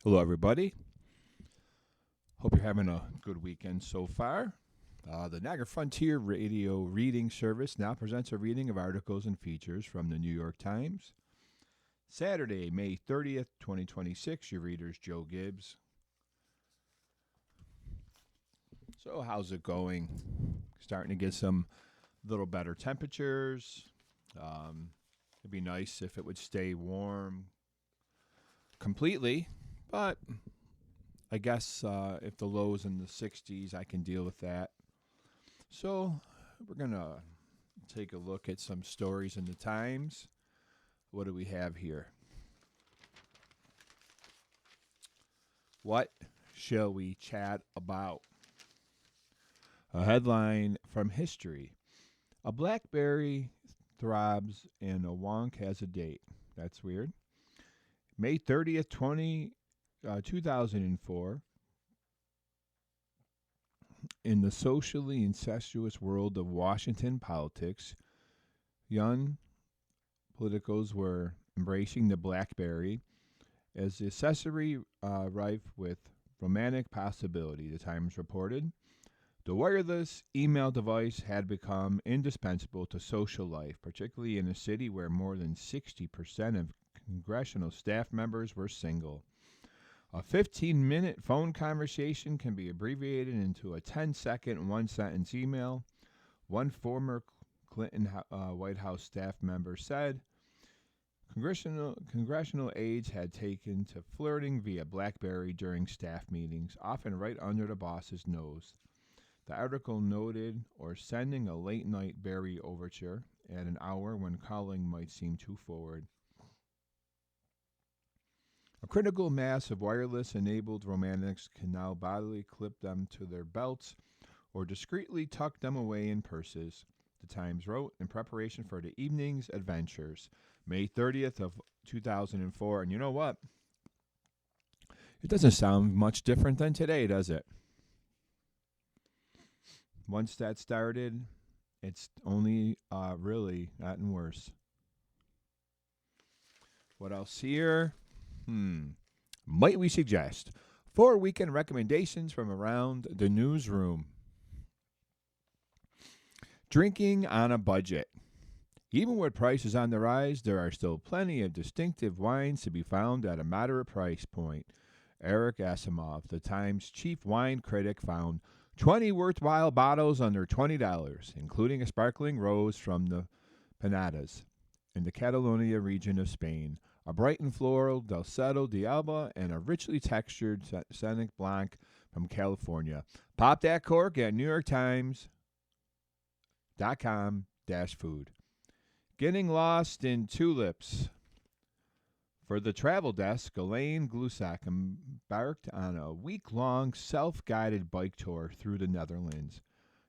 Hello, everybody. Hope you're having a good weekend so far. The Niagara Frontier Radio Reading Service now presents a reading of articles and features from the New York Times. Saturday, May 30th, 2026. Your reader's Joe Gibbs. So, how's it going? Starting to get some little better temperatures. It'd be nice if it would stay warm completely, but I guess if the low's in the 60s, I can deal with that. So we're going to take a look at some stories in the Times. What do we have here? What shall we chat about? A headline from history. A blackberry throbs and a wonk has a date. That's weird. May 30th, 2004. In the socially incestuous world of Washington politics, young politicos were embracing the BlackBerry as the accessory rife with romantic possibility, the Times reported. The wireless email device had become indispensable to social life, particularly in a city where more than 60% of congressional staff members were single. A 15-minute phone conversation can be abbreviated into a 10-second, one-sentence email. One former Clinton White House staff member said congressional aides had taken to flirting via BlackBerry during staff meetings, often right under the boss's nose. The article noted or sending a late-night Berry overture at an hour when calling might seem too forward. A critical mass of wireless-enabled romantics can now bodily clip them to their belts or discreetly tuck them away in purses, the Times wrote, in preparation for the evening's adventures, May 30th of 2004. And you know what? It doesn't sound much different than today, does it? Once that started, it's only really gotten worse. What else here? Might we suggest 4 weekend recommendations from around the newsroom? Drinking on a budget. Even with prices on the rise, there are still plenty of distinctive wines to be found at a moderate price point. Eric Asimov, the Times chief wine critic, found 20 worthwhile bottles under $20, including a sparkling rose from the Penatas in the Catalonia region of Spain, a bright and floral Dulcedo de Alba, and a richly textured Sauvignon Blanc from California. Pop that cork at NewYorkTimes.com/food. Getting lost in tulips. For the travel desk, Elaine Glusak embarked on a week-long self-guided bike tour through the Netherlands.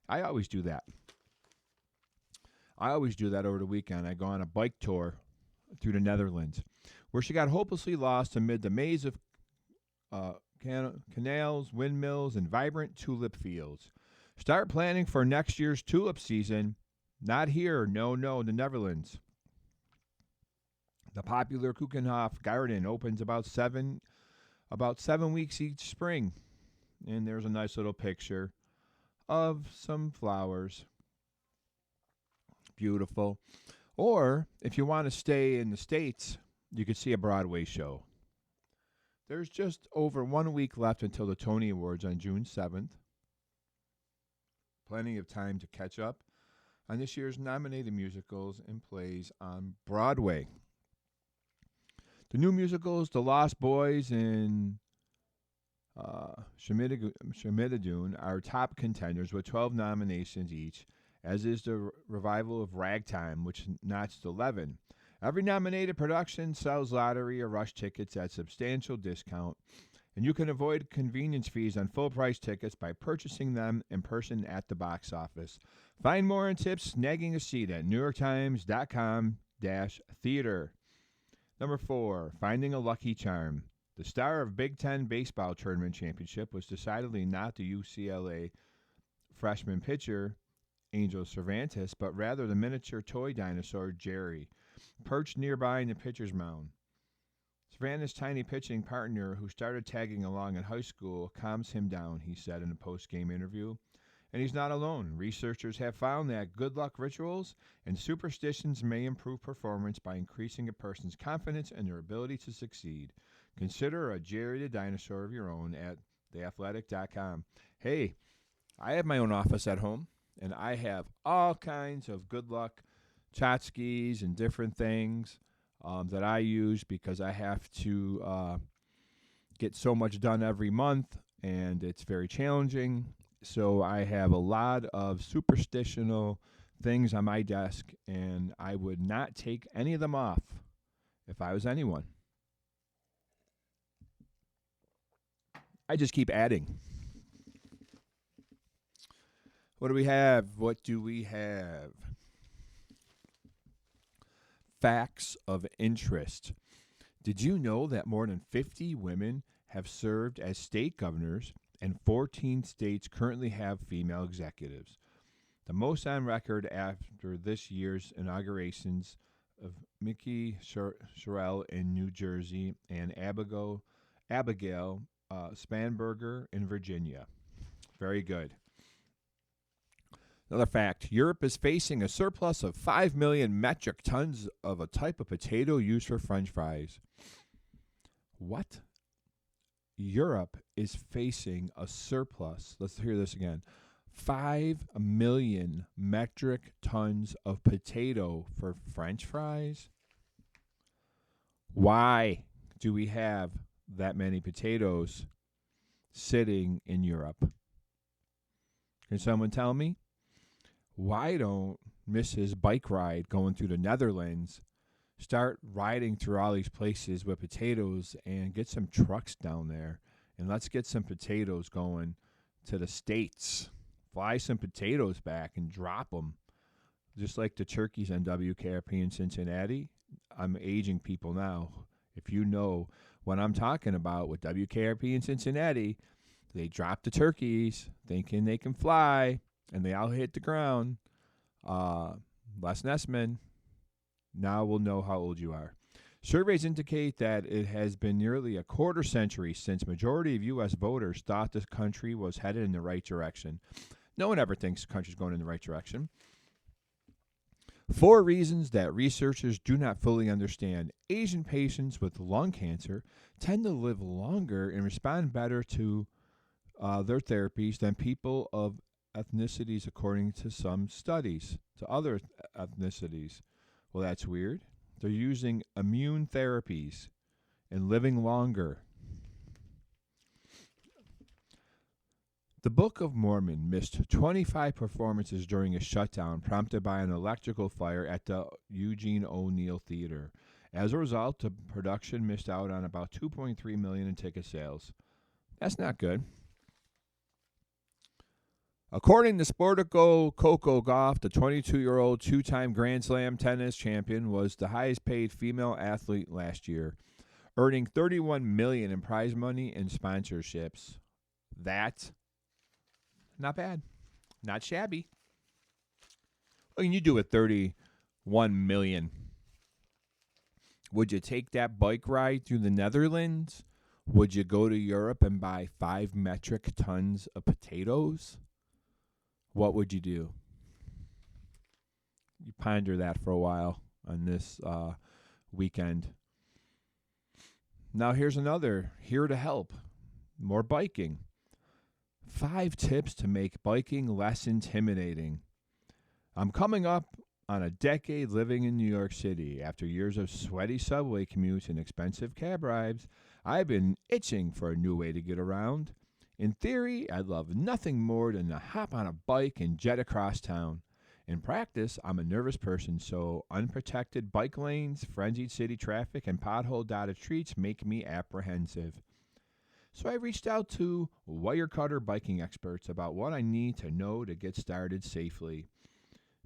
I always do that. Over the weekend. I go on a bike tour through the Netherlands, where she got hopelessly lost amid the maze of canals, windmills, and vibrant tulip fields. Start planning for next year's tulip season. Not here, no, the Netherlands. The popular Keukenhof Garden opens about seven weeks each spring. And there's a nice little picture of some flowers. Beautiful. Or, if you want to stay in the States, you could see a Broadway show. There's just over 1 week left until the Tony Awards on June 7th. Plenty of time to catch up on this year's nominated musicals and plays on Broadway. The new musicals, The Lost Boys and Shamidadoon, are top contenders with 12 nominations each, as is the revival of Ragtime, which notched 11. Every nominated production sells lottery or rush tickets at substantial discount, and you can avoid convenience fees on full-price tickets by purchasing them in person at the box office. Find more and tips snagging a seat at NewYorkTimes.com/theater. Number 4, Finding a Lucky Charm. The star of Big Ten baseball tournament championship was decidedly not the UCLA freshman pitcher Angel Cervantes, but rather the miniature toy dinosaur Jerry, perched nearby in the pitcher's mound. Savannah's tiny pitching partner, who started tagging along in high school, calms him down, he said in a post-game interview. And he's not alone. Researchers have found that good luck rituals and superstitions may improve performance by increasing a person's confidence and their ability to succeed. Consider a Jerry the Dinosaur of your own at theathletic.com. Hey, I have my own office at home, and I have all kinds of good luck tchotchkes and different things that I use because I have to get so much done every month, and it's very challenging. So I have a lot of superstitional things on my desk, and I would not take any of them off if I was anyone. I just keep adding. What do we have? What do we have? Facts of interest. Did you know that more than 50 women have served as state governors and 14 states currently have female executives? The most on record after this year's inaugurations of Mickey Sherrill in New Jersey and Abigail Spanberger in Virginia. Very good. Another fact, Europe is facing a surplus of 5 million metric tons of a type of potato used for French fries. What? Europe is facing a surplus. Let's hear this again. 5 million metric tons of potato for French fries? Why do we have that many potatoes sitting in Europe? Can someone tell me? Why don't Mrs. Bike Ride going through the Netherlands start riding through all these places with potatoes and get some trucks down there, and let's get some potatoes going to the States. Fly some potatoes back and drop them, just like the turkeys on WKRP in Cincinnati. I'm aging people now. If you know what I'm talking about with WKRP in Cincinnati, they drop the turkeys thinking they can fly, and they all hit the ground. Les Nessman, now we'll know how old you are. Surveys indicate that it has been nearly a quarter century since majority of U.S. voters thought this country was headed in the right direction. No one ever thinks the country's going in the right direction. 4 reasons that researchers do not fully understand. Asian patients with lung cancer tend to live longer and respond better to their therapies than people of ethnicities, according to some studies, to other ethnicities. Well, that's weird. They're using immune therapies and living longer. The Book of Mormon missed 25 performances during a shutdown prompted by an electrical fire at the Eugene O'Neill Theater. As a result, the production missed out on about $2.3 million in ticket sales. That's not good. According to Sportico Coco Gauff, the 22-year-old two-time Grand Slam tennis champion was the highest-paid female athlete last year, earning $31 million in prize money and sponsorships. That's not bad, not shabby. What can you do with $31 million? Would you take that bike ride through the Netherlands? Would you go to Europe and buy 5 metric tons of potatoes? What would you do? You ponder that for a while on this weekend. Now here's another, here to help. More biking. 5 tips to make biking less intimidating. I'm coming up on a decade living in New York City. After years of sweaty subway commutes and expensive cab rides, I've been itching for a new way to get around. In theory, I'd love nothing more than to hop on a bike and jet across town. In practice, I'm a nervous person, so unprotected bike lanes, frenzied city traffic, and pothole-dotted streets make me apprehensive. So I reached out to wire cutter biking experts about what I need to know to get started safely.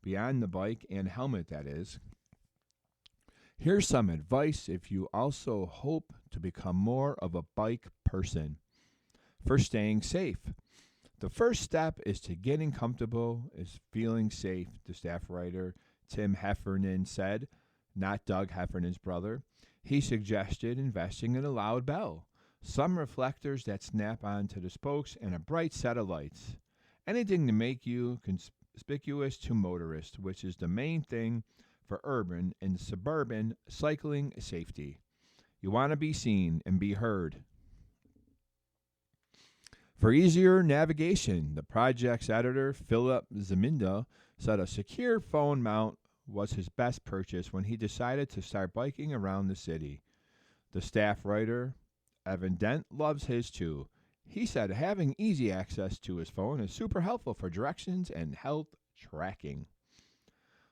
Beyond the bike and helmet, that is. Here's some advice if you also hope to become more of a bike person. For staying safe. The first step is to getting comfortable, is feeling safe, the staff writer Tim Heffernan said, not Doug Heffernan's brother. He suggested investing in a loud bell, some reflectors that snap onto the spokes, and a bright set of lights. Anything to make you conspicuous to motorists, which is the main thing for urban and suburban cycling safety. You want to be seen and be heard. For easier navigation, the project's editor, Philip Zaminda, said a secure phone mount was his best purchase when he decided to start biking around the city. The staff writer, Evan Dent, loves his too. He said having easy access to his phone is super helpful for directions and health tracking.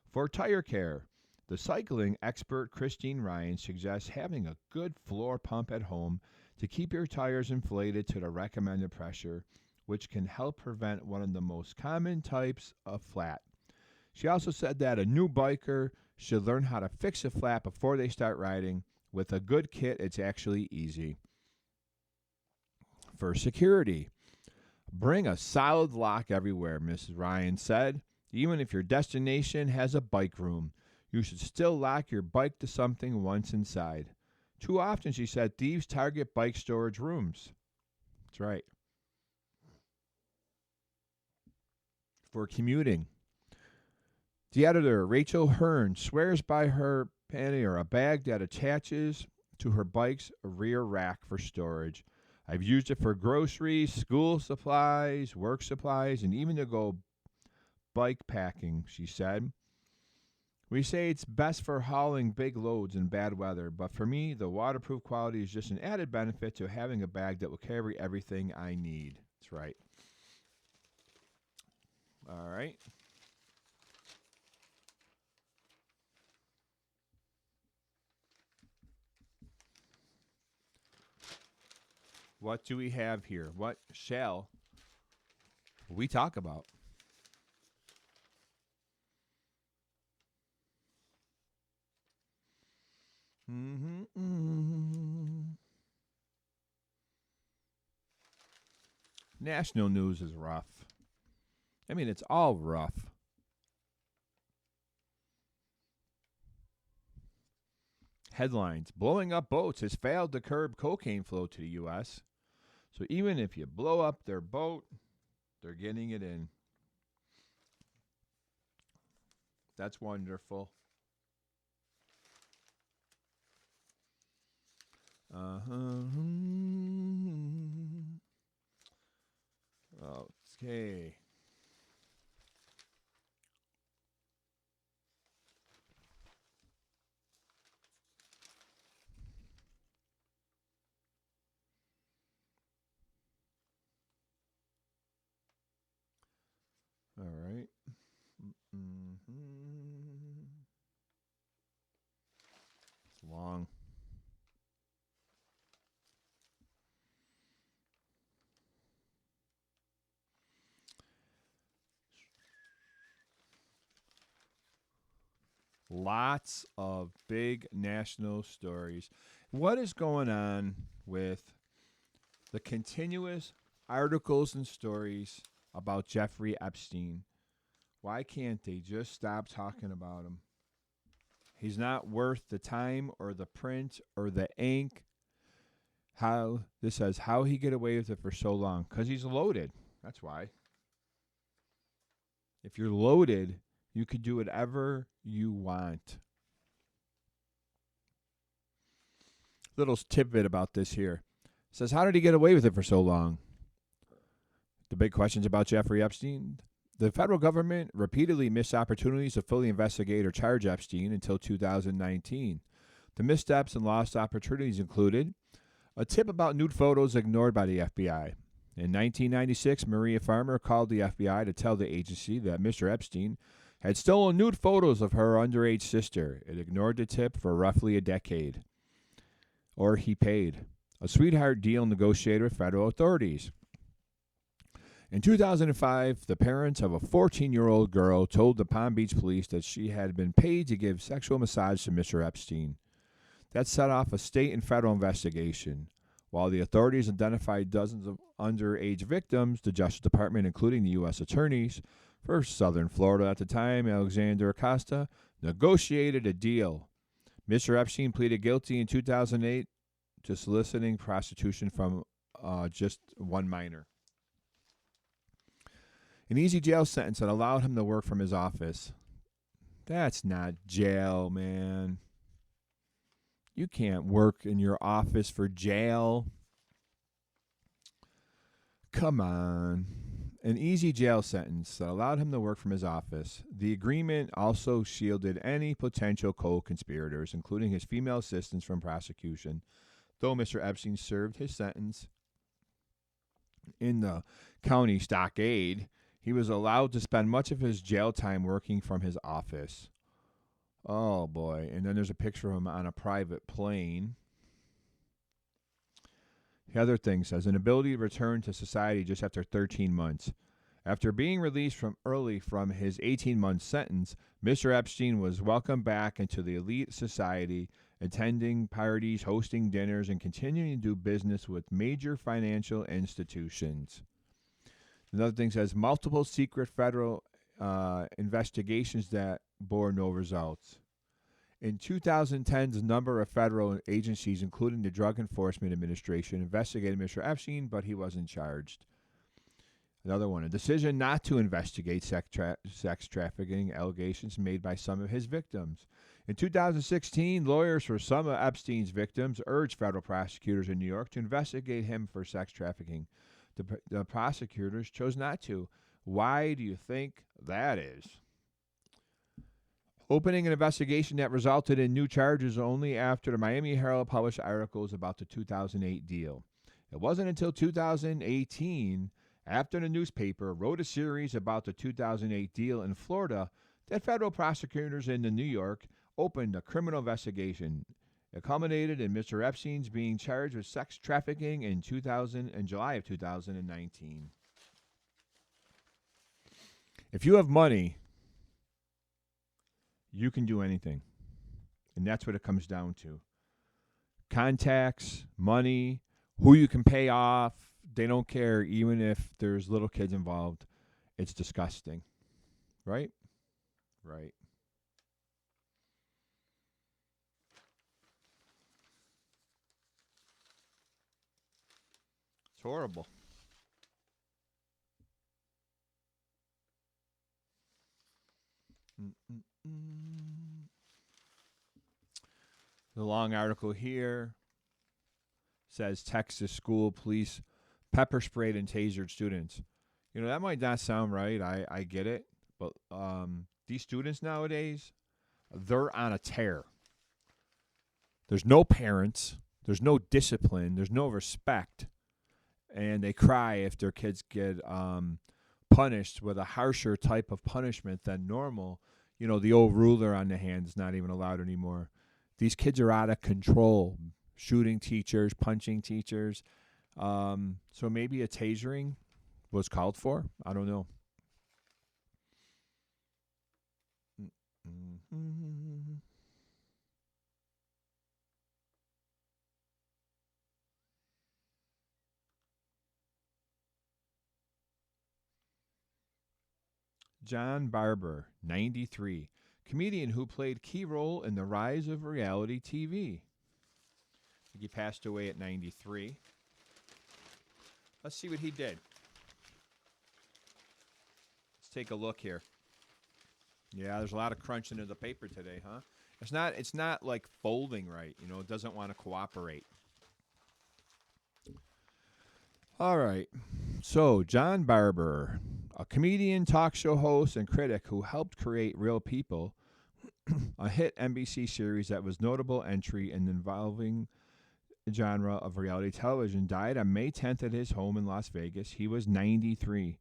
For tire care, the cycling expert Christine Ryan suggests having a good floor pump at home to keep your tires inflated to the recommended pressure, which can help prevent one of the most common types of flat. She also said that a new biker should learn how to fix a flat before they start riding. With a good kit, it's actually easy. For security, bring a solid lock everywhere, Mrs. Ryan said. Even if your destination has a bike room, you should still lock your bike to something once inside. Too often, she said, thieves target bike storage rooms. That's right. For commuting, the editor, Rachel Hearn, swears by her pannier, a bag that attaches to her bike's rear rack for storage. I've used it for groceries, school supplies, work supplies, and even to go bike packing, she said. We say it's best for hauling big loads in bad weather, but for me, the waterproof quality is just an added benefit to having a bag that will carry everything I need. That's right. All right. What do we have here? What shall we talk about? National news is rough. I mean, it's all rough. Headlines: blowing up boats has failed to curb cocaine flow to the U.S. So even if you blow up their boat, they're getting it in. That's wonderful. Okay. All right. It's long. Lots of big national stories. What is going on with the continuous articles and stories about Jeffrey Epstein? Why can't they just stop talking about him? He's not worth the time or the print or the ink. How this says how he get away with it for so long? Because he's loaded. That's why. If you're loaded, you could do whatever you want. Little tidbit about this here. It says, how did he get away with it for so long? The big questions about Jeffrey Epstein. The federal government repeatedly missed opportunities to fully investigate or charge Epstein until 2019. The missteps and lost opportunities included a tip about nude photos ignored by the FBI. In 1996, Maria Farmer called the FBI to tell the agency that Mr. Epstein had stolen nude photos of her underage sister. It ignored the tip for roughly a decade. Or he paid. A sweetheart deal negotiated with federal authorities. In 2005, the parents of a 14-year-old girl told the Palm Beach police that she had been paid to give sexual massage to Mr. Epstein. That set off a state and federal investigation. While the authorities identified dozens of underage victims, the Justice Department, including the U.S. attorneys for Southern Florida at the time, Alexander Acosta, negotiated a deal. Mr. Epstein pleaded guilty in 2008 to soliciting prostitution from just one minor. An easy jail sentence that allowed him to work from his office. That's not jail, man. You can't work in your office for jail. Come on. An easy jail sentence that allowed him to work from his office. The agreement also shielded any potential co-conspirators, including his female assistants, from prosecution. Though Mr. Epstein served his sentence in the county stockade, he was allowed to spend much of his jail time working from his office. Oh, boy. And then there's a picture of him on a private plane. The other thing says, an ability to return to society just after 13 months. After being released early from his 18-month sentence, Mr. Epstein was welcomed back into the elite society, attending parties, hosting dinners, and continuing to do business with major financial institutions. Another thing says, multiple secret federal investigations that bore no results. In 2010's number of federal agencies, including the Drug Enforcement Administration, investigated Mr. Epstein, but he wasn't charged. Another one, a decision not to investigate sex trafficking allegations made by some of his victims. In 2016, lawyers for some of Epstein's victims urged federal prosecutors in New York to investigate him for sex trafficking. The prosecutors chose not to. Why do you think that is? Opening an investigation that resulted in new charges only after the Miami Herald published articles about the 2008 deal. It wasn't until 2018, after the newspaper wrote a series about the 2008 deal in Florida, that federal prosecutors in New York opened a criminal investigation. It culminated in Mr. Epstein's being charged with sex trafficking in July of 2019. If you have money, you can do anything. And that's what it comes down to. Contacts, money, who you can pay off. They don't care, even if there's little kids involved. It's disgusting. Right? Right. It's horrible. The long article here says Texas school police pepper sprayed and tasered students. You know, that might not sound right. I get it. But these students nowadays, they're on a tear. There's no parents. There's no discipline. There's no respect. And they cry if their kids get punished with a harsher type of punishment than normal. You know, the old ruler on the hand is not even allowed anymore. These kids are out of control, shooting teachers, punching teachers. So maybe a tasering was called for. I don't know. John Barber, 93, comedian who played key role in the rise of reality TV. I think he passed away at 93. Let's see what he did. Let's take a look here. Yeah, there's a lot of crunching of the paper today, huh? It's not like folding right, you know, it doesn't want to cooperate. All right. So, John Barber, a comedian, talk show host, and critic who helped create Real People, a hit NBC series that was notable entry in the involving genre of reality television, died on May 10th at his home in Las Vegas. He was 93.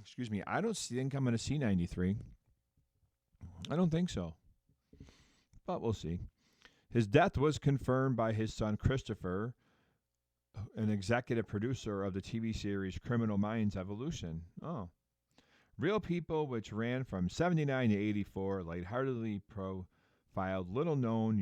Excuse me. I don't think I'm going to see 93. I don't think so. But we'll see. His death was confirmed by his son Christopher, an executive producer of the TV series Criminal Minds Evolution. Oh. Real People, which ran from 79 to 84, lightheartedly profiled little-known,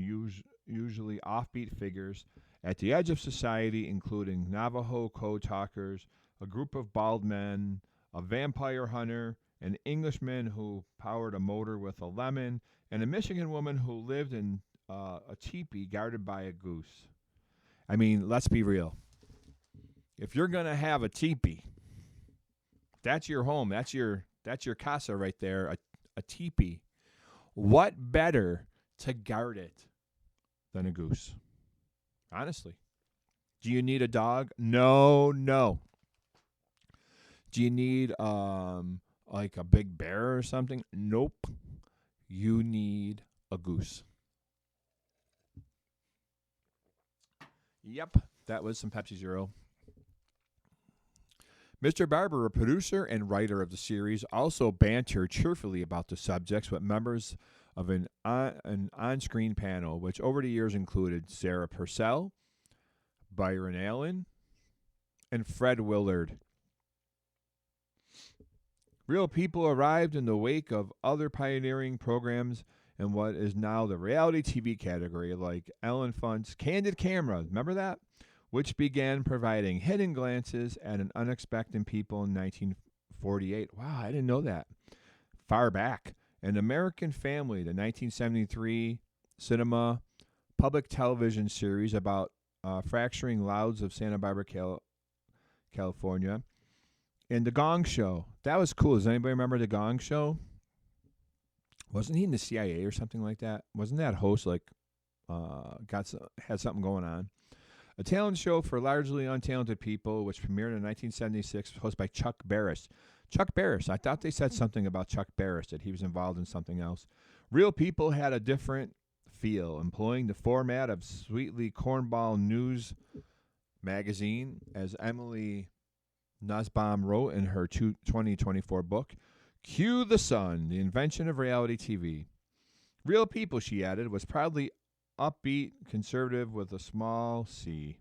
usually offbeat figures at the edge of society, including Navajo code talkers, a group of bald men, a vampire hunter, an Englishman who powered a motor with a lemon, and a Michigan woman who lived in a teepee guarded by a goose. I mean, let's be real. If you're going to have a teepee, that's your home. That's your casa right there, a teepee. What better to guard it than a goose? Honestly. Do you need a dog? No. Do you need like a big bear or something? Nope. You need a goose. Yep, that was some Pepsi Zero. Mr. Barber, a producer and writer of the series, also bantered cheerfully about the subjects with members of an on-screen panel, which over the years included Sarah Purcell, Byron Allen, and Fred Willard. Real people arrived in the wake of other pioneering programs in what is now the reality TV category, like Ellen Funt's Candid Camera, remember that? Which began providing hidden glances at an unexpected people in 1948. Wow, I didn't know that. Far back. An American Family, the 1973 cinema public television series about fracturing Louds of Santa Barbara, California. And The Gong Show. That was cool. Does anybody remember The Gong Show? Wasn't he in the CIA or something like that? Wasn't that host like had something going on? A talent show for largely untalented people, which premiered in 1976, hosted by Chuck Barris. Chuck Barris. I thought they said something about Chuck Barris, that he was involved in something else. Real People had a different feel, employing the format of sweetly cornball news magazine, as Emily Nussbaum wrote in her 2024 book, Cue the Sun, The Invention of Reality TV. Real People, she added, was proudly upbeat, conservative with a small c.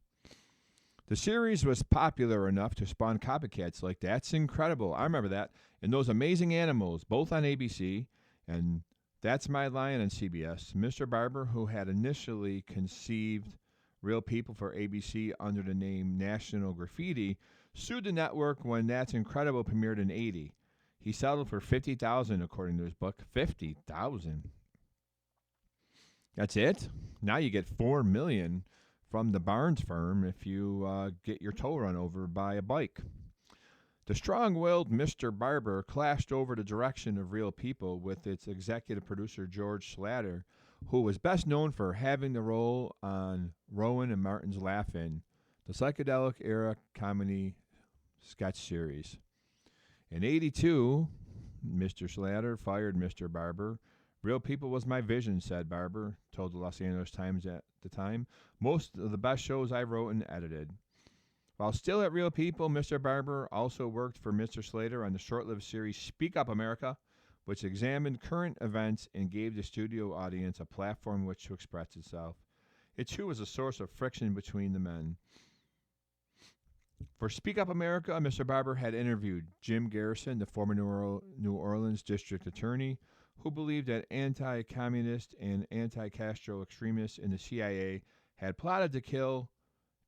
The series was popular enough to spawn copycats like That's Incredible. I remember that. And Those Amazing Animals, both on ABC, and That's My Lion on CBS. Mr. Barber, who had initially conceived Real People for ABC under the name National Graffiti, sued the network when That's Incredible premiered in 80. He settled for $50,000 according to his book. $50,000. That's it. Now you get $4 million from the Barnes firm if you get your toe run over by a bike. The strong-willed Mr. Barber clashed over the direction of Real People with its executive producer George Schlatter, who was best known for having the role on Rowan and Martin's Laugh-In, the psychedelic era comedy sketch series. In 82, Mr. Schlatter fired Mr. Barber. Real People was my vision, said Barber, told the Los Angeles Times at the time. Most of the best shows I wrote and edited. While still at Real People, Mr. Barber also worked for Mr. Schlatter on the short-lived series Speak Up America, which examined current events and gave the studio audience a platform which to express itself. It, too, was a source of friction between the men. For Speak Up America, Mr. Barber had interviewed Jim Garrison, the former New Orleans district attorney, who believed that anti-communist and anti-Castro extremists in the CIA had plotted to kill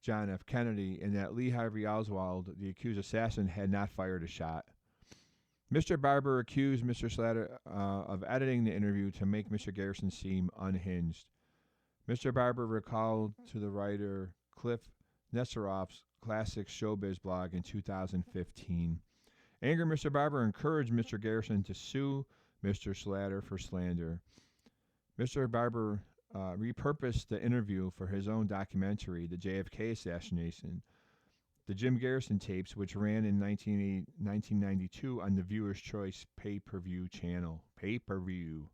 John F. Kennedy and that Lee Harvey Oswald, the accused assassin, had not fired a shot. Mr. Barber accused Mr. Schlatter of editing the interview to make Mr. Garrison seem unhinged. Mr. Barber recalled to the writer Cliff Nesteroff's classic showbiz blog in 2015. Angry Mr. Barber encouraged Mr. Garrison to sue Mr. Schlatter for slander. Mr. Barber repurposed the interview for his own documentary, The JFK Assassination, the Jim Garrison tapes, which ran in 1992 on the Viewer's Choice pay-per-view channel. Pay-per-view.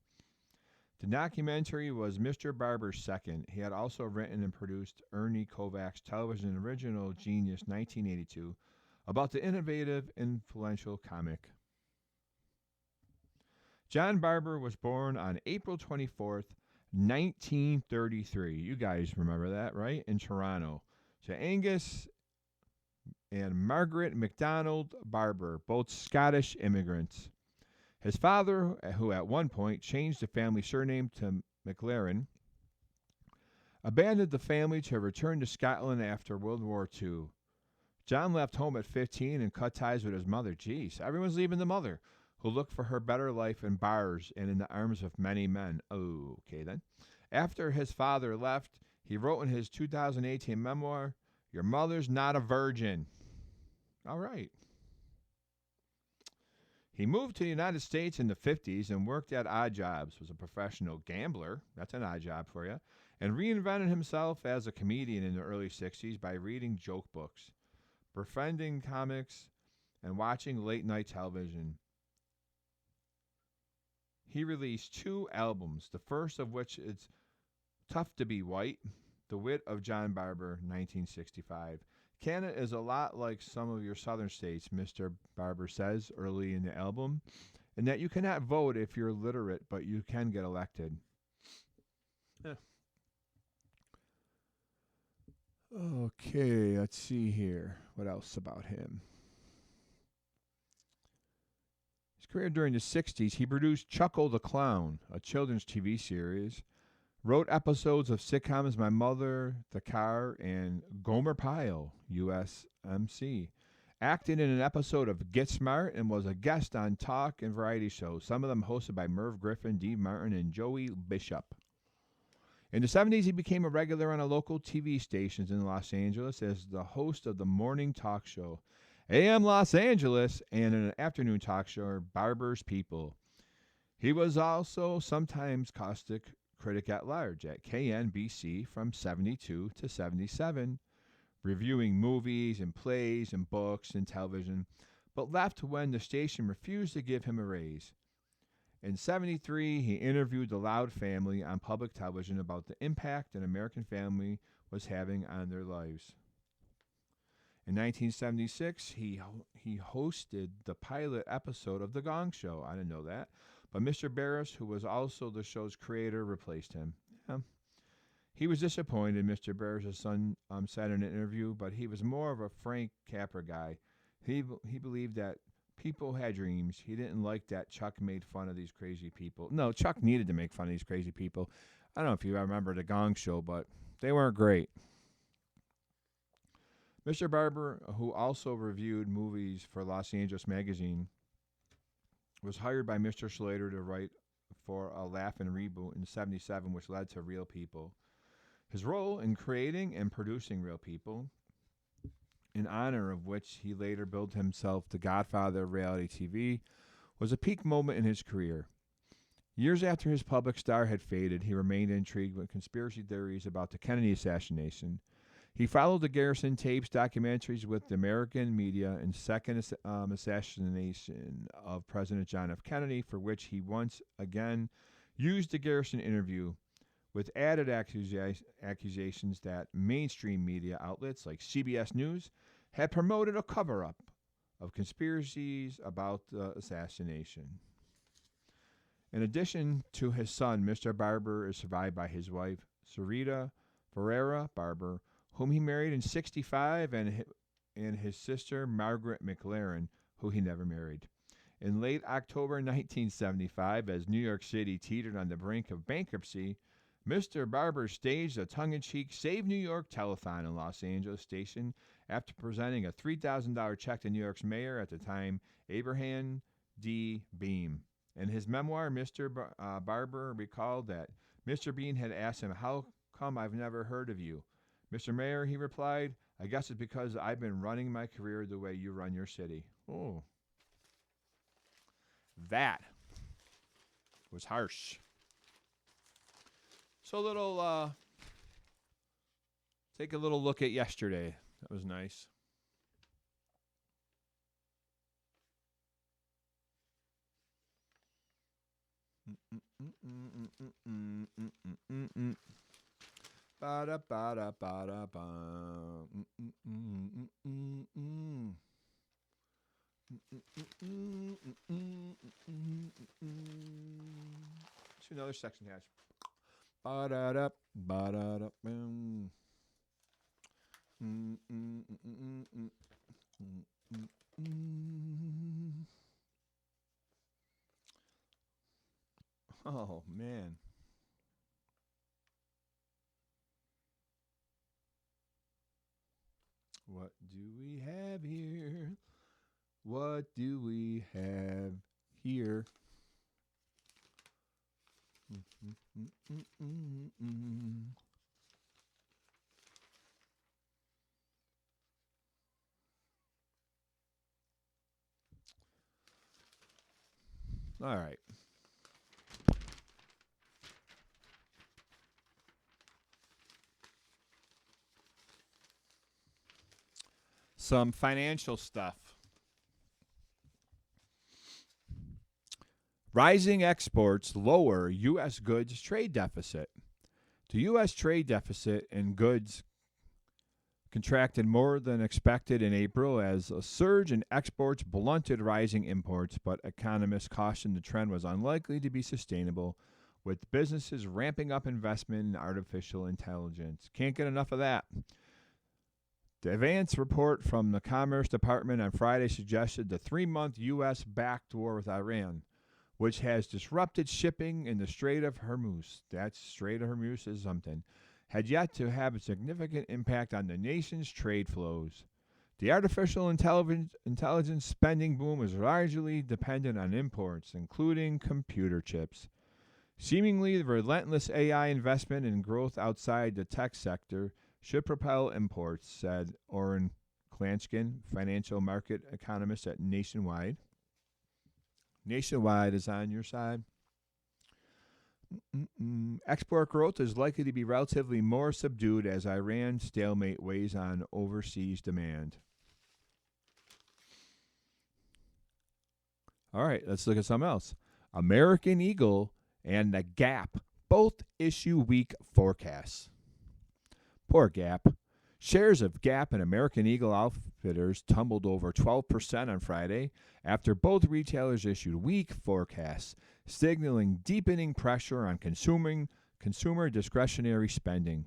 The documentary was Mr. Barber's second. He had also written and produced Ernie Kovac's television original Genius 1982 about the innovative, influential comic. John Barber was born on April 24th, 1933. You guys remember that, right? In Toronto. To Angus and Margaret MacDonald Barber, both Scottish immigrants. His father, who at one point changed the family surname to McLaren, abandoned the family to return to Scotland after World War II. John left home at 15 and cut ties with his mother. Jeez, everyone's leaving the mother, who looked for her better life in bars and in the arms of many men. Oh, okay then. After his father left, he wrote in his 2018 memoir, Your Mother's Not a Virgin. All right. He moved to the United States in the 50s and worked at odd jobs, was a professional gambler, that's an odd job for you, and reinvented himself as a comedian in the early 60s by reading joke books, befriending comics, and watching late night television. He released 2 albums, the first of which is Tough to Be White, The Wit of John Barber, 1965. Canada is a lot like some of your southern states, Mr. Barber says early in the album, and that you cannot vote if you're literate, but you can get elected. Yeah. Okay, let's see here. What else about him? His career during the 60s, he produced Chuckle the Clown, a children's TV series, wrote episodes of sitcoms My Mother, The Car, and Gomer Pyle, USMC. Acted in an episode of Get Smart and was a guest on talk and variety shows, some of them hosted by Merv Griffin, Dee Martin, and Joey Bishop. In the 70s, he became a regular on a local TV stations in Los Angeles as the host of the morning talk show, AM Los Angeles, and an afternoon talk show, Barber's People. He was also sometimes caustic critic at large at KNBC from 72 to 77, reviewing movies and plays and books and television, but left when the station refused to give him a raise. In 73, he interviewed the Loud family on public television about the impact an American family was having on their lives. In 1976, he hosted the pilot episode of The Gong Show. I didn't know that. But Mr. Barris, who was also the show's creator, replaced him. Yeah. He was disappointed, Mr. Barris' son said in an interview, but he was more of a Frank Capra guy. He believed that people had dreams. He didn't like that Chuck made fun of these crazy people. No, Chuck needed to make fun of these crazy people. I don't know if you remember The Gong Show, but they weren't great. Mr. Barber, who also reviewed movies for Los Angeles Magazine, was hired by Mr. Slater to write for a Laugh-In reboot in 77, which led to Real People. His role in creating and producing Real People, in honor of which he later billed himself the godfather of reality TV, was a peak moment in his career. Years after his public star had faded, he remained intrigued with conspiracy theories about the Kennedy assassination. He followed the Garrison tapes documentaries with the American media and second assassination of President John F. Kennedy, for which he once again used the Garrison interview, with added accusations that mainstream media outlets like CBS News had promoted a cover-up of conspiracies about the assassination. In addition to his son, Mr. Barber is survived by his wife, Sarita Ferreira Barber, whom he married in 65, and his sister, Margaret McLaren, who he never married. In late October 1975, as New York City teetered on the brink of bankruptcy, Mr. Barber staged a tongue-in-cheek Save New York telethon in Los Angeles station after presenting a $3,000 check to New York's mayor at the time, Abraham D. Beam. In his memoir, Mr. Barber recalled that Mr. Bean had asked him, "How come I've never heard of you?" "Mr. Mayor," he replied, "I guess it's because I've been running my career the way you run your city." Oh. That was harsh. So take a little look at yesterday. That was nice. Ba-da, ba-da, ba-da, ba. To another section has ba-da-da, ba-da-da, boom. Oh, man. What do we have here? What do we have here. All right. Some financial stuff. Rising exports lower U.S. goods trade deficit. The U.S. trade deficit in goods contracted more than expected in April as a surge in exports blunted rising imports, but economists cautioned the trend was unlikely to be sustainable, with businesses ramping up investment in artificial intelligence. Can't get enough of that. The advance report from the Commerce Department on Friday suggested the 3-month U.S. backed war with Iran, which has disrupted shipping in the Strait of Hormuz. That Strait of Hormuz is something. Had yet to have a significant impact on the nation's trade flows. The artificial intelligence spending boom is largely dependent on imports, including computer chips. Seemingly, the relentless AI investment and growth outside the tech sector should propel imports, said Oren Klanchkin, financial market economist at Nationwide. Nationwide is on your side. Export growth is likely to be relatively more subdued as Iran's stalemate weighs on overseas demand. All right, let's look at something else. American Eagle and the Gap both issue weak forecasts. Poor Gap. Shares of Gap and American Eagle Outfitters tumbled over 12% on Friday after both retailers issued weak forecasts, signaling deepening pressure on consumer discretionary spending.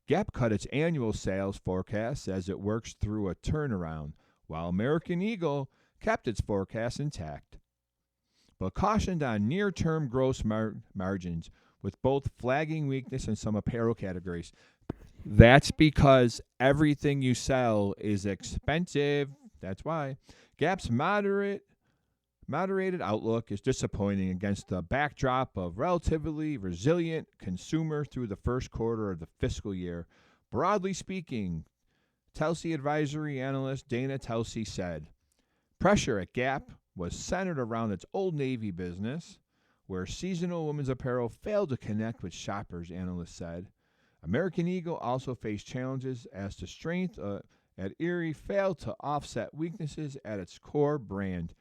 Gap cut its annual sales forecast as it works through a turnaround, while American Eagle kept its forecast intact, but cautioned on near-term gross margins, with both flagging weakness in some apparel categories. That's because everything you sell is expensive. That's why. Gap's moderated outlook is disappointing against the backdrop of relatively resilient consumer through the first quarter of the fiscal year. Broadly speaking, Telsey advisory analyst Dana Telsey said, pressure at Gap was centered around its Old Navy business, where seasonal women's apparel failed to connect with shoppers, analysts said. American Eagle also faced challenges as the strength at Erie failed to offset weaknesses at its core brand.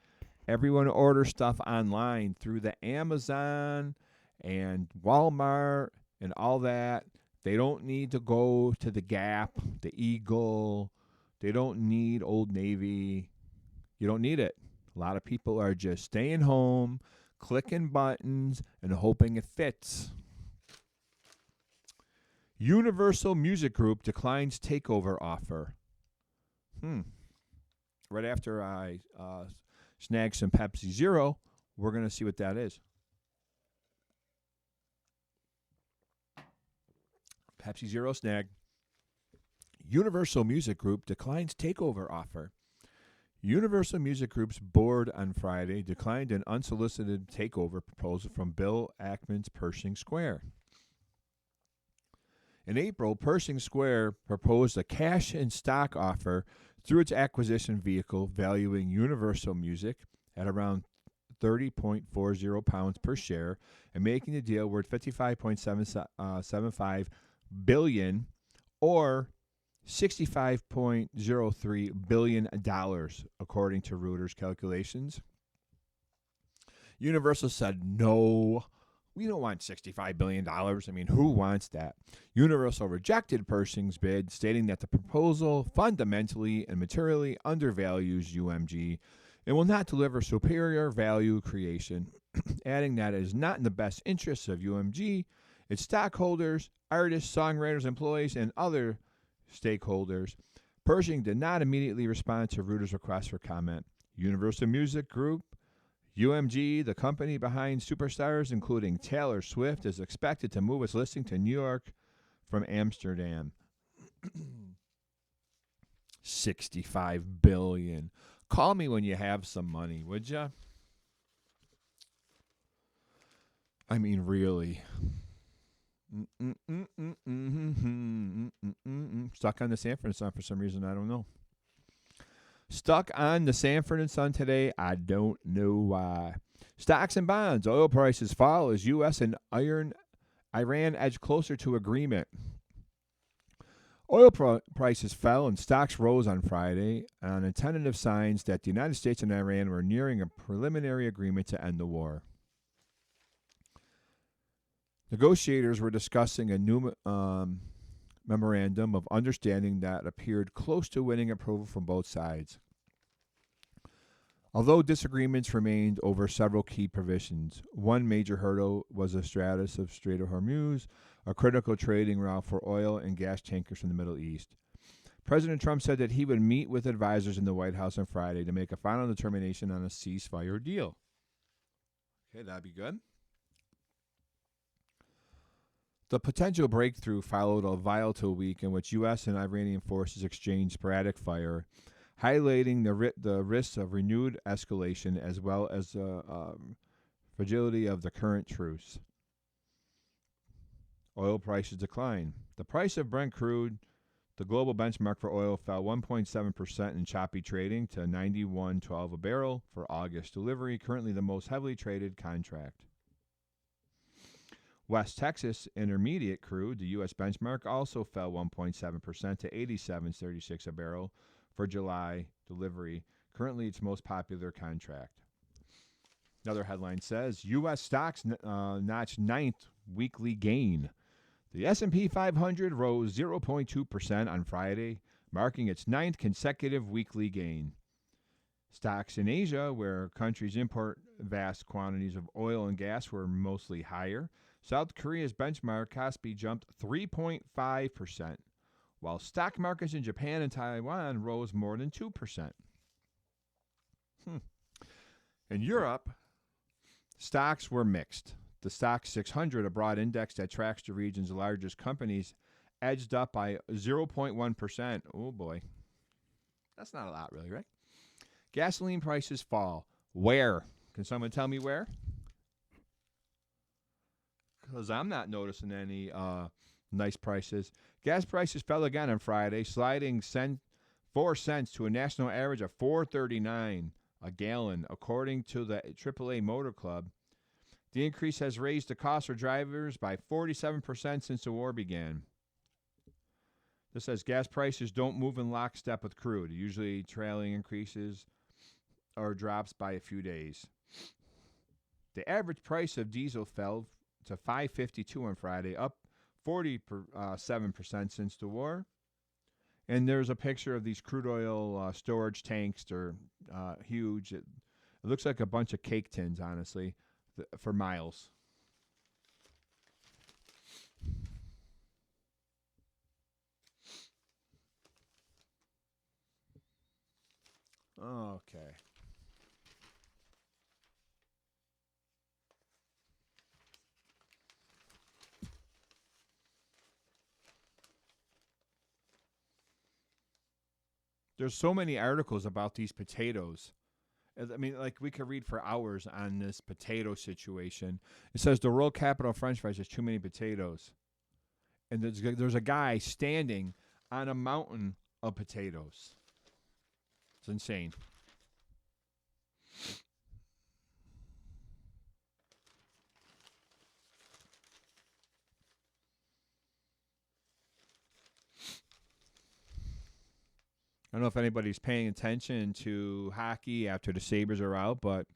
Everyone orders stuff online through the Amazon and Walmart and all that. They don't need to go to the Gap, the Eagle. They don't need Old Navy. You don't need it. A lot of people are just staying home, clicking buttons, and hoping it fits. Universal Music Group declines takeover offer. Right after I snag some Pepsi Zero, we're going to see what that is. Pepsi Zero snag. Universal Music Group declines takeover offer. Universal Music Group's board on Friday declined an unsolicited takeover proposal from Bill Ackman's Pershing Square. In April, Pershing Square proposed a cash and stock offer through its acquisition vehicle, valuing Universal Music at around £30.40 per share and making the deal worth $55.75 billion or $65.03 billion, according to Reuters calculations. Universal said no. We don't want $65 billion. I mean, who wants that? Universal rejected Pershing's bid, stating that the proposal fundamentally and materially undervalues UMG and will not deliver superior value creation, adding that it is not in the best interests of UMG, its stockholders, artists, songwriters, employees, and other stakeholders. Pershing did not immediately respond to Reuters' request for comment. Universal Music Group, UMG, the company behind superstars including Taylor Swift, is expected to move its listing to New York from Amsterdam. $65 billion. Call me when you have some money, would ya? I mean, really. Stuck on the Sanford and Son for some reason. I don't know. Stuck on the Sanford and Son today. I don't know why. Stocks and bonds. Oil prices fall as U.S. and Iran edge closer to agreement. Oil prices fell and stocks rose on Friday on tentative signs that the United States and Iran were nearing a preliminary agreement to end the war. Negotiators were discussing a new memorandum of understanding that appeared close to winning approval from both sides. Although disagreements remained over several key provisions, one major hurdle was the status of Strait of Hormuz, a critical trading route for oil and gas tankers from the Middle East. President Trump said that he would meet with advisors in the White House on Friday to make a final determination on a ceasefire deal. Okay, that'd be good. The potential breakthrough followed a volatile week in which U.S. and Iranian forces exchanged sporadic fire, highlighting the risks of renewed escalation as well as the fragility of the current truce. Oil prices decline. The price of Brent crude, the global benchmark for oil, fell 1.7% in choppy trading to $91.12 a barrel for August delivery, currently the most heavily traded contract. West Texas Intermediate crude, the U.S. benchmark, also fell 1.7% to $87.36 a barrel for July delivery, currently its most popular contract. Another headline says, U.S. stocks notched ninth weekly gain. The S&P 500 rose 0.2% on Friday, marking its ninth consecutive weekly gain. Stocks in Asia, where countries import vast quantities of oil and gas, were mostly higher. South Korea's benchmark Kospi jumped 3.5%, while stock markets in Japan and Taiwan rose more than 2%. In Europe, stocks were mixed. The Stoxx 600, a broad index that tracks the region's largest companies, edged up by 0.1%. Oh, boy. That's not a lot, really, right? Gasoline prices fall. Where? Can someone tell me where? Because I'm not noticing any nice prices. Gas prices fell again on Friday, sliding 4 cents to a national average of $4.39 a gallon, according to the AAA Motor Club. The increase has raised the cost for drivers by 47% since the war began. This says gas prices don't move in lockstep with crude, usually trailing increases or drops by a few days. The average price of diesel fell to $5.52 on Friday, up 47% since the war. And there's a picture of these crude oil storage tanks. They're huge. It looks like a bunch of cake tins, honestly, for miles. Okay. There's so many articles about these potatoes. I mean, like, we could read for hours on this potato situation. It says the world capital of French fries has too many potatoes. And there's a guy standing on a mountain of potatoes. It's insane. I don't know if anybody's paying attention to hockey after the Sabres are out, but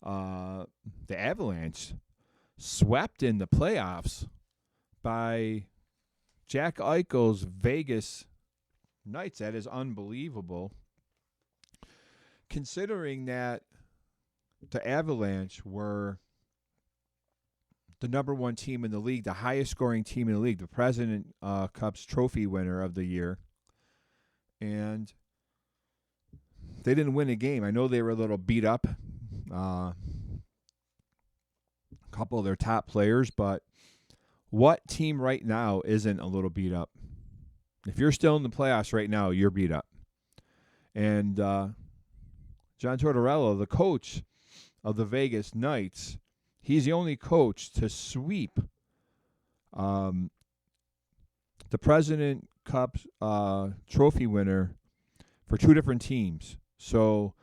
the Avalanche swept in the playoffs by Jack Eichel's Vegas Knights. That is unbelievable. Considering that the Avalanche were the number one team in the league, the highest scoring team in the league, the President Cup's trophy winner of the year. And they didn't win a game. I know they were a little beat up, a couple of their top players, but what team right now isn't a little beat up? If you're still in the playoffs right now, you're beat up. And John Tortorella, the coach of the Vegas Knights, He's the only coach to sweep um, the President Cup trophy winner for two different teams. So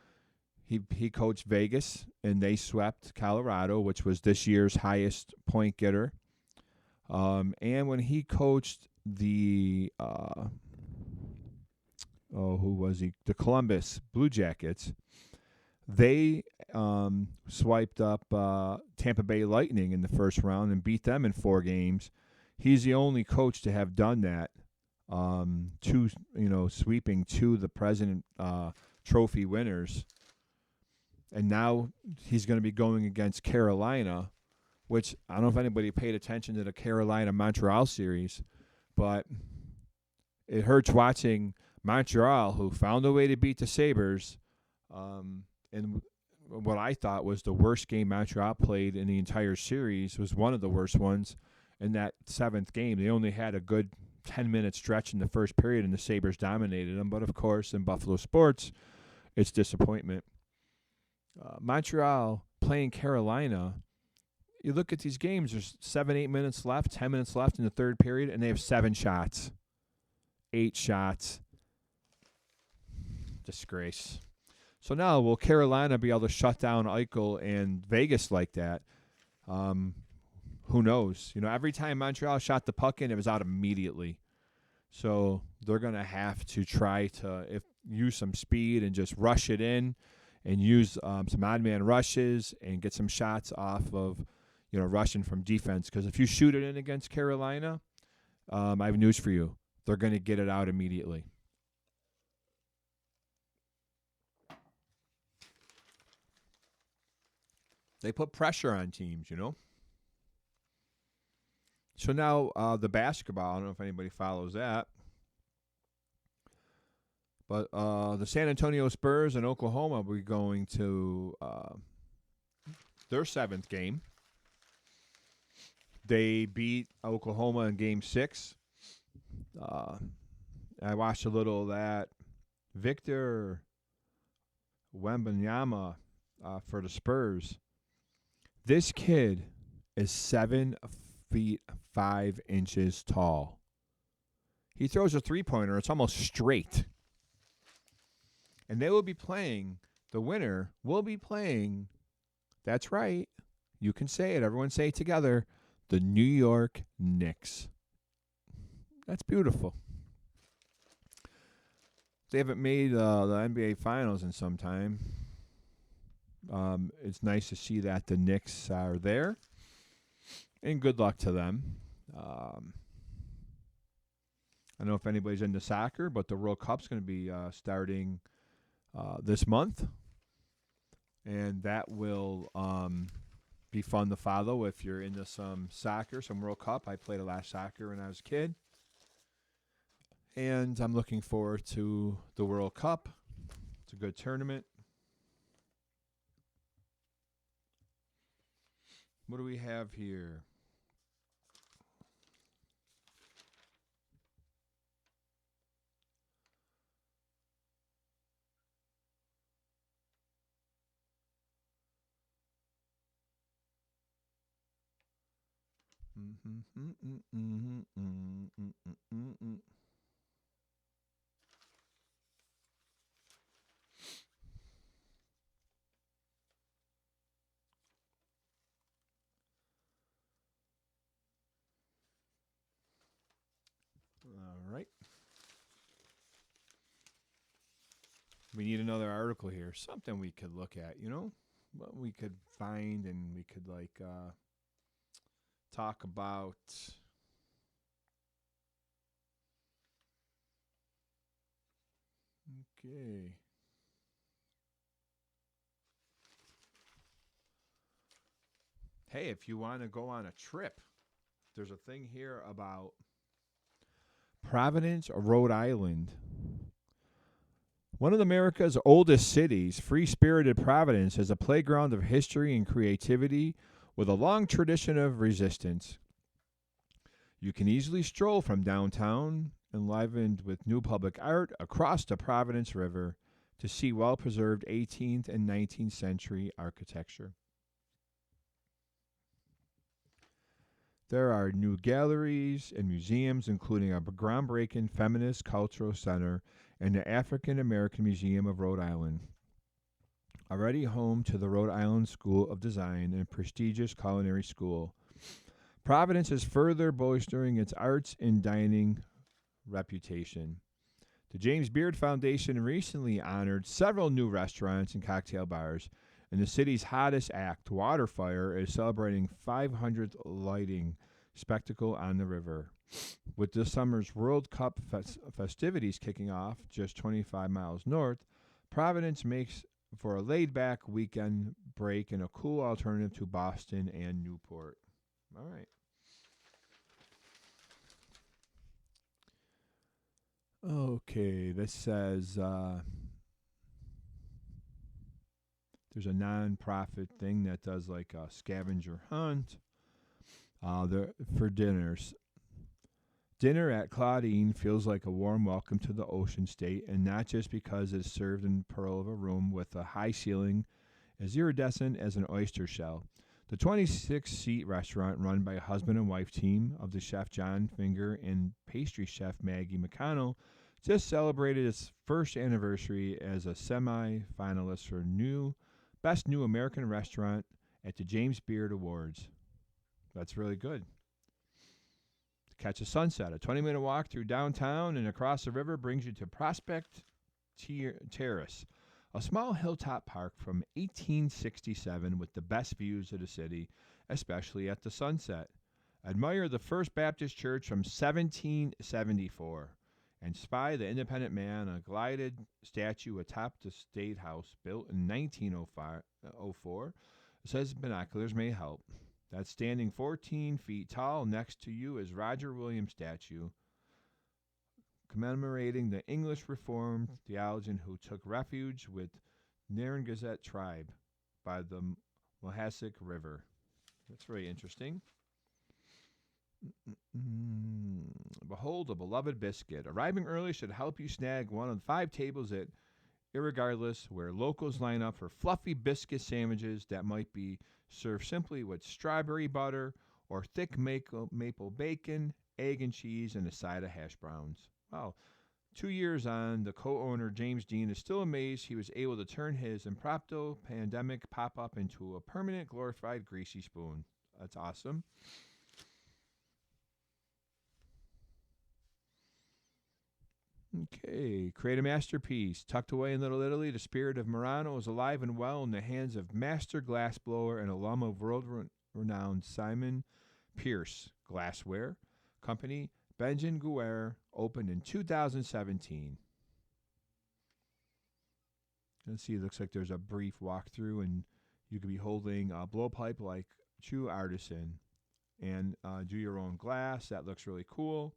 he coached Vegas, and they swept Colorado, which was this year's highest point getter. And when he coached the who was he? The Columbus Blue Jackets, they swiped up Tampa Bay Lightning in the first round and beat them in 4 games. He's the only coach to have done that. Sweeping to the President Trophy winners. And now he's going to be going against Carolina, which I don't know if anybody paid attention to the Carolina-Montreal series, but it hurts watching Montreal, who found a way to beat the Sabres, and what I thought was the worst game Montreal played in the entire series was one of the worst ones. In that 7th game, they only had a good 10-minute stretch in the first period, and the Sabres dominated them. But, of course, in Buffalo sports, it's disappointment. Montreal playing Carolina, you look at these games, there's 7-8 minutes left, 10 minutes left in the third period, and they have 7 shots, 8 shots. Disgrace. So now, will Carolina be able to shut down Eichel and Vegas like that? Who knows? Every time Montreal shot the puck in, it was out immediately. So they're going to have to try to use some speed and just rush it in and use some odd man rushes and get some shots off of, rushing from defense. Because if you shoot it in against Carolina, I have news for you. They're going to get it out immediately. They put pressure on teams, So now the basketball, I don't know if anybody follows that. But the San Antonio Spurs and Oklahoma will be going to their 7th game. They beat Oklahoma in Game 6. I watched a little of that. Victor Wembanyama for the Spurs. This kid is 7 feet 5 inches tall. He throws a 3-pointer. It's almost straight. And they will be playing, the winner will be playing, that's right, you can say it, everyone say it together, the New York Knicks. That's beautiful. They haven't made the NBA Finals in some time. It's nice to see that the Knicks are there. And good luck to them. I don't know if anybody's into soccer, but the World Cup's going to be starting this month. And that will be fun to follow if you're into some soccer, some World Cup. I played a lot of soccer when I was a kid. And I'm looking forward to the World Cup. It's a good tournament. What do we have here? All right. We need another article here. Something we could look at, what we could find and we could talk about. Okay. Hey, if you want to go on a trip, there's a thing here about Providence, Rhode Island. One of America's oldest cities, free-spirited Providence is a playground of history and creativity with a long tradition of resistance. You can easily stroll from downtown, enlivened with new public art, across the Providence River to see well-preserved 18th and 19th century architecture. There are new galleries and museums, including a groundbreaking feminist cultural center and the African American Museum of Rhode Island, already home to the Rhode Island School of Design and prestigious culinary school. Providence is further bolstering its arts and dining reputation. The James Beard Foundation recently honored several new restaurants and cocktail bars, and the city's hottest act, Waterfire, is celebrating 500th lighting spectacle on the river. With this summer's World Cup festivities kicking off just 25 miles north, Providence makes for a laid-back weekend break and a cool alternative to Boston and Newport. All right. Okay, this says there's a non-profit thing that does like a scavenger hunt for dinners. Dinner at Claudine feels like a warm welcome to the Ocean State, and not just because it's served in pearl of a room with a high ceiling as iridescent as an oyster shell. The 26-seat restaurant, run by a husband and wife team of the chef John Finger and pastry chef Maggie McConnell, just celebrated its first anniversary as a semi-finalist for Best New American Restaurant at the James Beard Awards. That's really good. To catch a sunset, a 20-minute walk through downtown and across the river brings you to Prospect Terrace, a small hilltop park from 1867 with the best views of the city, especially at the sunset. Admire the First Baptist Church from 1774 and spy the Independent Man, a glided statue atop the State House built in 1904. It says binoculars may help. That's standing 14 feet tall. Next to you is Roger Williams' statue, commemorating the English Reformed theologian who took refuge with Narragansett tribe by the Mohasset River. That's very interesting. Behold a beloved biscuit. Arriving early should help you snag one of the 5 tables at Irregardless, where locals line up for fluffy biscuit sandwiches that might be served simply with strawberry butter or thick maple bacon, egg and cheese, and a side of hash browns. Wow. 2 years on, the co-owner, James Dean, is still amazed he was able to turn his impromptu pandemic pop-up into a permanent glorified greasy spoon. That's awesome. Okay, create a masterpiece. Tucked away in Little Italy, the spirit of Murano is alive and well in the hands of master glassblower and alum of world-renowned Simon Pierce Glassware Company. Benjamin Guerre opened in 2017. Let's see, it looks like there's a brief walkthrough, and you could be holding a blowpipe like true artisan and do your own glass. That looks really cool.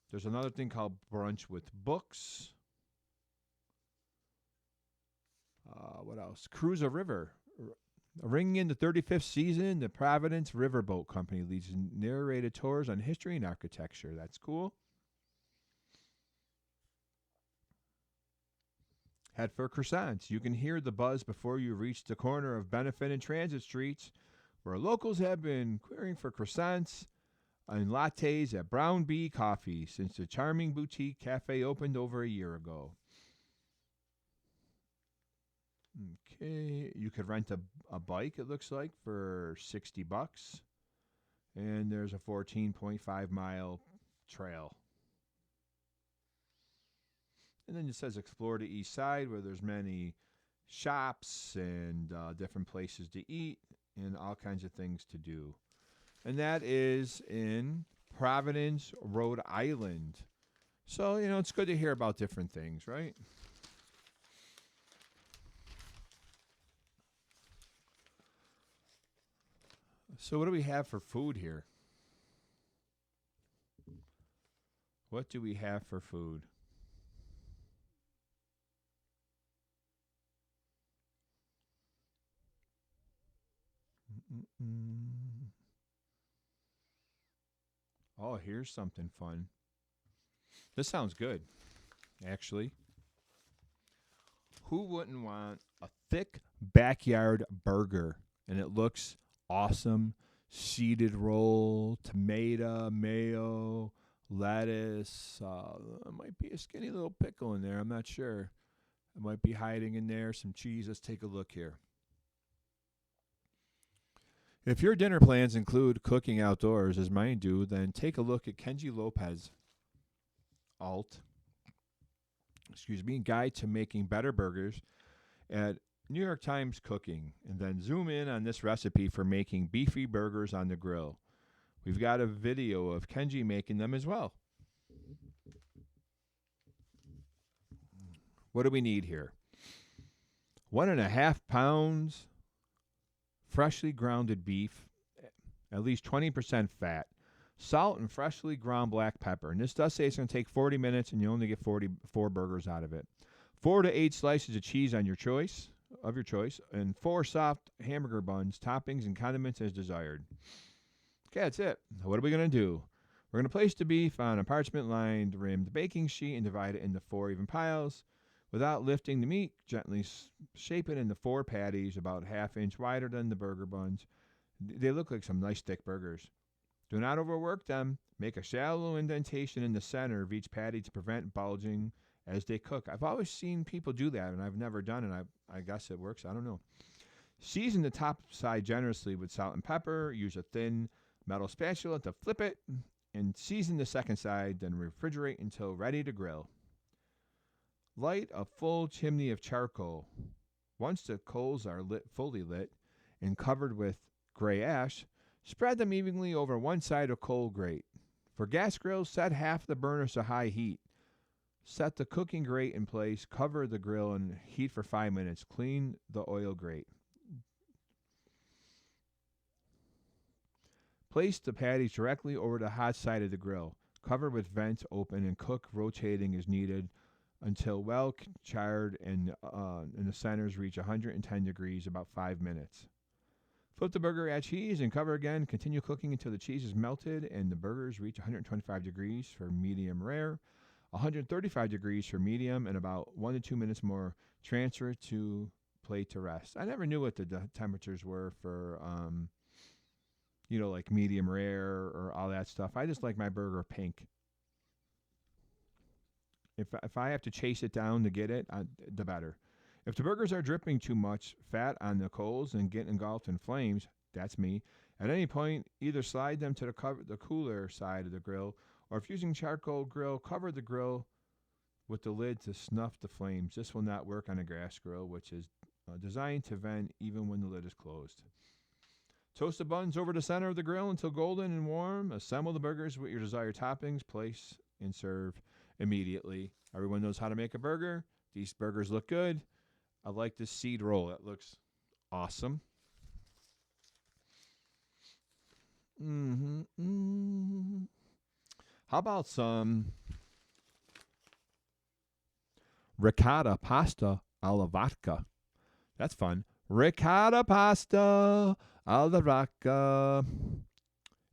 There's another thing called Brunch with Books. What else? Cruise a River. Ringing in the 35th season, the Providence Riverboat Company leads narrated tours on history and architecture. That's cool. Head for croissants. You can hear the buzz before you reach the corner of Benefit and Transit Streets, where locals have been querying for croissants and lattes at Brown Bee Coffee since the charming boutique cafe opened over a year ago. Okay, you could rent a bike, it looks like, for $60. And there's a 14.5-mile trail. And then it says explore the east side, where there's many shops and different places to eat and all kinds of things to do. And that is in Providence, Rhode Island. So, it's good to hear about different things, right? So what do we have for food here? What do we have for food? Oh, here's something fun. This sounds good, actually. Who wouldn't want a thick backyard burger? And it looks awesome. seeded roll, tomato, mayo, lettuce. There might be a skinny little pickle in there. I'm not sure. It might be hiding in there. Some cheese. Let's take a look here. If your dinner plans include cooking outdoors, as mine do, then take a look at Kenji Lopez Alt, Guide to Making Better Burgers at New York Times Cooking, and then zoom in on this recipe for making beefy burgers on the grill. We've got a video of Kenji making them as well. What do we need here? 1.5 pounds freshly grounded beef, at least 20% fat, salt and freshly ground black pepper. And this does say it's going to take 40 minutes and you only get 44 burgers out of it. 4 to 8 slices of cheese on your choice, and 4 soft hamburger buns, toppings, and condiments as desired. Okay, that's it. What are we going to do? We're going to place the beef on a parchment-lined rimmed baking sheet and divide it into 4 even piles. Without lifting the meat, gently shape it into 4 patties about 1/2 inch wider than the burger buns. They look like some nice thick burgers. Do not overwork them. Make a shallow indentation in the center of each patty to prevent bulging as they cook. I've always seen people do that, and I've never done it. I guess it works. I don't know. Season the top side generously with salt and pepper. Use a thin metal spatula to flip it, and season the second side, then refrigerate until ready to grill. Light a full chimney of charcoal. Once the coals are fully lit and covered with gray ash, spread them evenly over one side of coal grate. For gas grills, set half the burners to high heat. Set the cooking grate in place, cover the grill, and heat for 5 minutes. Clean the oil grate. Place the patties directly over the hot side of the grill. Cover with vents open and cook, rotating as needed until well charred and the centers reach 110 degrees, about 5 minutes. Flip the burger, add cheese, and cover again. Continue cooking until the cheese is melted and the burgers reach 125 degrees for medium rare, 135 degrees for medium, and about 1 to 2 minutes more. Transfer to plate to rest. I never knew what the temperatures were for, like medium rare or all that stuff. I just like my burger pink. If I have to chase it down to get it, the better. If the burgers are dripping too much fat on the coals and get engulfed in flames, that's me. At any point, either slide them to the cooler side of the grill, or if using charcoal grill, cover the grill with the lid to snuff the flames. This will not work on a gas grill, which is designed to vent even when the lid is closed. Toast the buns over the center of the grill until golden and warm. Assemble the burgers with your desired toppings. Place and serve immediately. Everyone knows how to make a burger. These burgers look good. I like this seed roll. That looks awesome. How about some ricotta pasta alla vodka? That's fun. Ricotta pasta alla vodka.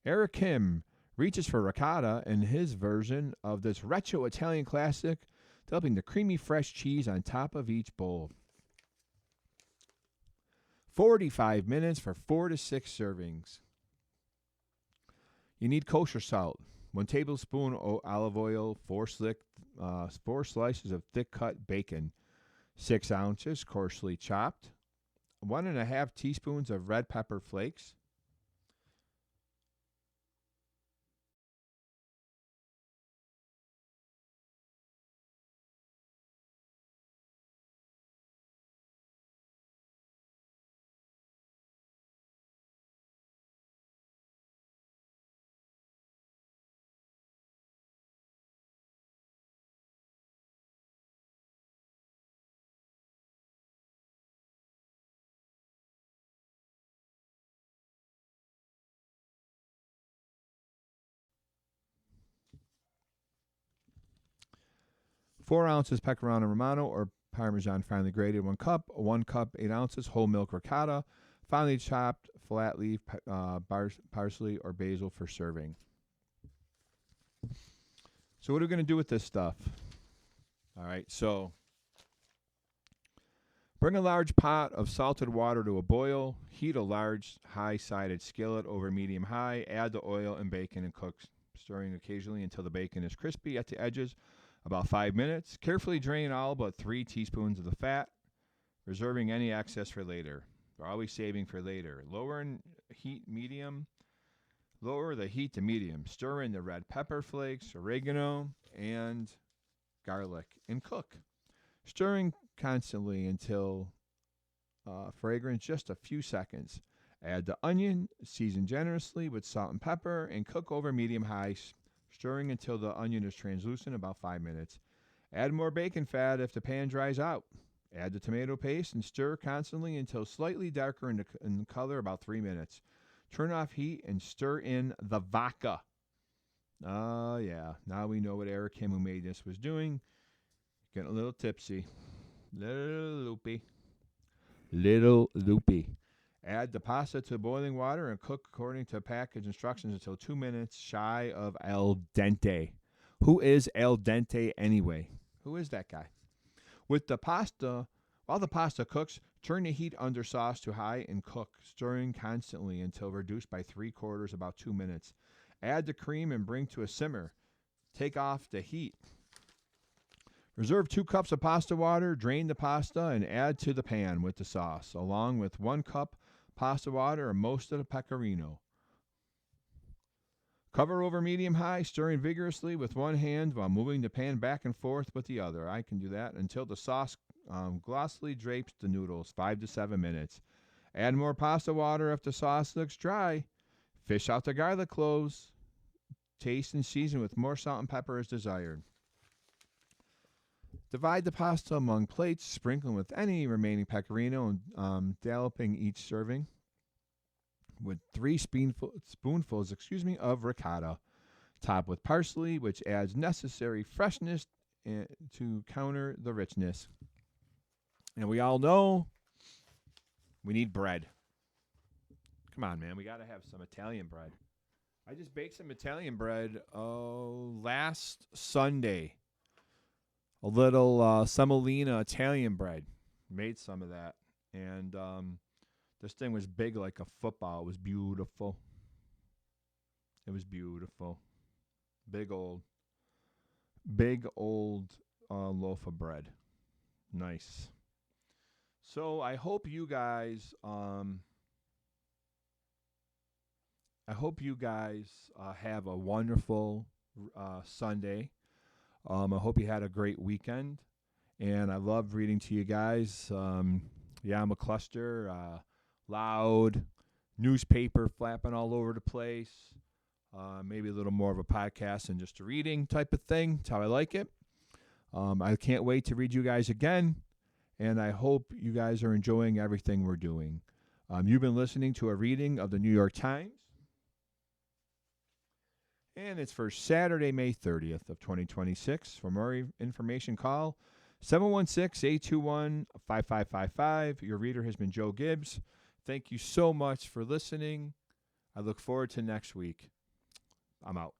Eric Kim reaches for ricotta in his version of this retro Italian classic, developing the creamy fresh cheese on top of each bowl. 45 minutes for 4 to 6 servings. You need kosher salt, 1 tablespoon olive oil, 4 slices of thick cut bacon, 6 ounces coarsely chopped, 1.5 teaspoons of red pepper flakes, Four ounces pecorino romano or Parmesan finely grated, 1 cup, 1 cup, 8 ounces whole milk ricotta, finely chopped flat leaf parsley or basil for serving. So what are we going to do with this stuff? All right, so Bring a large pot of salted water to a boil. Heat a large, high-sided skillet over medium-high. Add the oil and bacon and cook, stirring occasionally until the bacon is crispy at the edges, about 5 minutes. Carefully drain all but 3 teaspoons of the fat, reserving any excess for later. We're always saving for later. Lower the heat to medium. Stir in the red pepper flakes, oregano, and garlic, and cook. Stirring constantly until fragrance, just a few seconds. Add the onion, season generously with salt and pepper, and cook over medium-high, stirring until the onion is translucent, about 5 minutes. Add more bacon fat if the pan dries out. Add the tomato paste and stir constantly until slightly darker in color, about 3 minutes. Turn off heat and stir in the vodka. Yeah, now we know what Eric Kim, who made this, was doing. Getting a little tipsy. Little loopy. Add the pasta to boiling water and cook according to package instructions until 2 minutes shy of al dente. Who is al dente anyway? Who is that guy? While the pasta cooks, turn the heat under sauce to high and cook, stirring constantly until reduced by 3/4, about 2 minutes. Add the cream and bring to a simmer. Take off the heat. Reserve 2 cups of pasta water, drain the pasta, and add to the pan with the sauce, along with 1 cup pasta water and most of the pecorino. Cover over medium-high, stirring vigorously with one hand while moving the pan back and forth with the other. I can do that until the sauce glossily drapes the noodles, 5 to 7 minutes. Add more pasta water if the sauce looks dry. Fish out the garlic cloves. Taste and season with more salt and pepper as desired. Divide the pasta among plates, sprinkling with any remaining pecorino and dolloping each serving with 3 spoonfuls of ricotta. Top with parsley, which adds necessary freshness to counter the richness. And we all know we need bread. Come on, man. We got to have some Italian bread. I just baked some Italian bread last Sunday. A little semolina Italian bread. Made some of that. And this thing was big like a football. It was beautiful. It was beautiful. Big old loaf of bread. Nice. So I hope you guys have a wonderful Sunday. I hope you had a great weekend, and I love reading to you guys. I'm a cluster, loud, newspaper flapping all over the place, maybe a little more of a podcast than just a reading type of thing. That's how I like it. I can't wait to read you guys again, and I hope you guys are enjoying everything we're doing. You've been listening to a reading of the New York Times. And it's for Saturday, May 30th of 2026. For more information, call 716-821-5555. Your reader has been Joe Gibbs. Thank you so much for listening. I look forward to next week. I'm out.